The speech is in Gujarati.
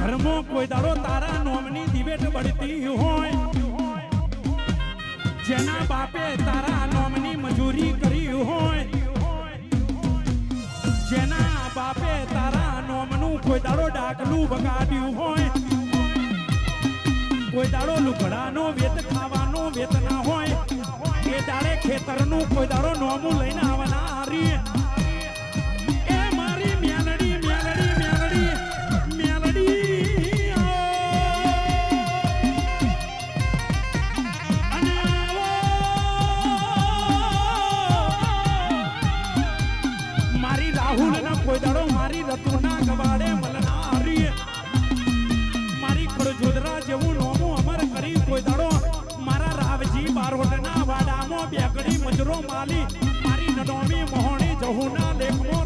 ઘરમાં કોઈ દાડો તારા નોમની દિવેટ બળતી હોય, જેના બાપે તારા નોમની મજૂરી કરી હોય, જેના બાપે તારા નોમનું કોઈ દાડો ડાકલું બગાડ્યું હોય, કોઈ દાડો લુગડાનો વેત ખાવાનો વેત ના હોય, એ દાડે ખેતરનું કોઈ દાડો નોમું લઈને આવવાના હારી એ મારી મેલડી મેલડી મેલડી મેલડી અને મારી રાહુલ ના કોઈ દાડો મારી રતુના ગવાડે મલના હારી મારી ખડજોદરા જેવું નોમું અમર કરી કોઈ દાડો મારા રાવજી બારોટના વાડામાં બેકડી મજરો માલી મારી નડોમી મોહણી જહુના લેખમો